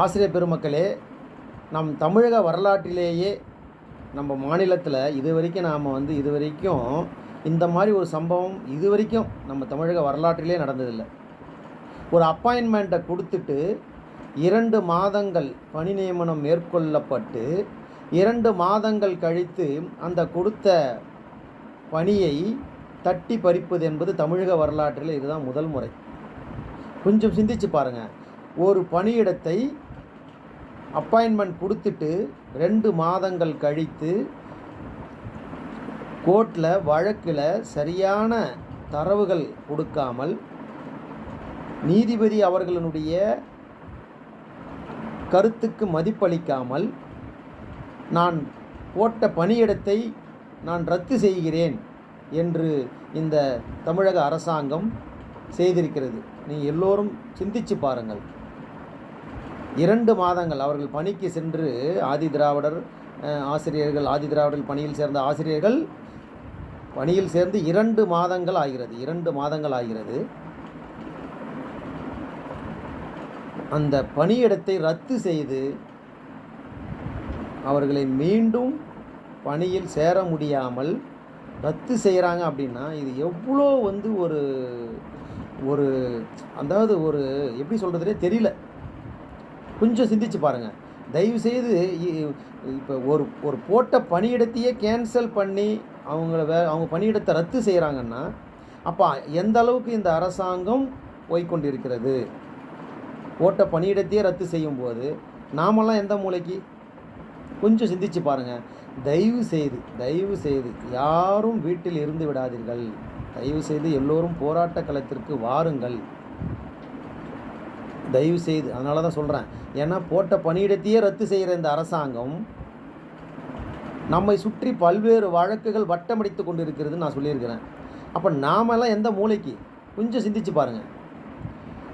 ஆசிரியர் பெருமக்களே, நம் தமிழக வரலாற்றிலேயே நம்ம மாநிலத்தில் இதுவரைக்கும் இந்த மாதிரி ஒரு சம்பவம் இதுவரைக்கும் நம்ம தமிழக வரலாற்றிலே நடந்ததில்லை. ஒரு அப்பாயின்மெண்ட்டை கொடுத்துட்டு 2 மாதங்கள் பணி நியமனம் மேற்கொள்ளப்பட்டு 2 மாதங்கள் கழித்து அந்த கொடுத்த பணியை தட்டி பறிப்பது என்பது தமிழக வரலாற்றில் இதுதான் முதல் முறை. கொஞ்சம் சிந்திச்சு பாருங்கள். ஒரு பணியிடத்தை அப்பாயின்மெண்ட் கொடுத்துட்டு 2 மாதங்கள் கழித்து கோர்ட்டில் வழக்கில் சரியான தரவுகள் கொடுக்காமல் நீதிபதி அவர்களுடைய கருத்துக்கு மதிப்பளிக்காமல் நான் போட்ட பணியிடத்தை நான் ரத்து செய்கிறேன் என்று இந்த தமிழக அரசாங்கம் செய்திருக்கிறது. நீங்கள் எல்லோரும் சிந்திச்சு பாருங்கள். 2 மாதங்கள் அவர்கள் பணிக்கு சென்று ஆதிதிராவிடர் பணியில் சேர்ந்த ஆசிரியர்கள் பணியில் சேர்ந்து 2 மாதங்கள் ஆகிறது. அந்த பணியிடத்தை ரத்து செய்து அவர்களை மீண்டும் பணியில் சேர முடியாமல் ரத்து செய்கிறாங்க அப்படின்னா இது எவ்வளோ ஒரு எப்படி சொல்கிறதுனே தெரியல. கொஞ்சம் சிந்திச்சு பாருங்கள். தயவுசெய்து இப்போ ஒரு போட்ட பணியிடத்தையே கேன்சல் பண்ணி அவங்க பணியிடத்தை ரத்து செய்கிறாங்கன்னா அப்போ எந்த அளவுக்கு இந்த அரசாங்கம் போய்கொண்டிருக்கிறது. போட்ட பணியிடத்தையே ரத்து செய்யும்போது நாமெல்லாம் எந்த மூலைக்கு? கொஞ்சம் சிந்திச்சு பாருங்கள். தயவு செய்து யாரும் வீட்டில் இருந்து விடாதீர்கள். தயவு செய்து எல்லோரும் போராட்ட களத்திற்கு வாருங்கள். தயவு செய்து, அதனால தான் சொல்கிறேன். ஏன்னா போட்ட பணியிடத்தையே ரத்து செய்கிற இந்த அரசாங்கம் நம்மை சுற்றி பல்வேறு வழக்குகள் வட்டமடித்து கொண்டு இருக்கிறதுன்னு நான் சொல்லியிருக்கிறேன். அப்போ நாமெல்லாம் எந்த மூலைக்கு? கொஞ்சம் சிந்திச்சு பாருங்கள்.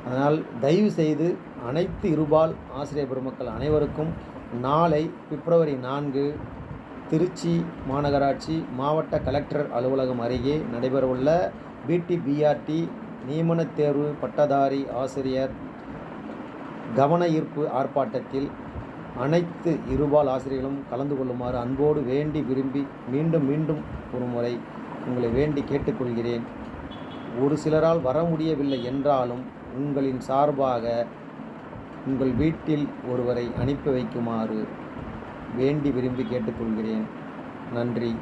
அதனால் தயவு செய்து அனைத்து இருபால் ஆசிரியர் பெருமக்கள் அனைவருக்கும் நாளை பிப்ரவரி 4 திருச்சி மாநகராட்சி மாவட்ட கலெக்டர் அலுவலகம் அருகே நடைபெறவுள்ள பிடி/பிஆர்டி நியமனத் தேர்வு பட்டதாரி ஆசிரியர் கவன ஈர்ப்பு ஆர்ப்பாட்டத்தில் அனைத்து இருபால் ஆசிரியர்களும் கலந்து கொள்ளுமாறு அன்போடு வேண்டி விரும்பி மீண்டும் ஒரு முறை உங்களை வேண்டி கேட்டுக்கொள்கிறேன். ஒரு சிலரால் வர முடியவில்லை என்றாலும் உங்களின் சார்பாக உங்கள் வீட்டில் ஒருவரை அனுப்பி வைக்குமாறு வேண்டி விரும்பி கேட்டுக்கொள்கிறேன். நன்றி.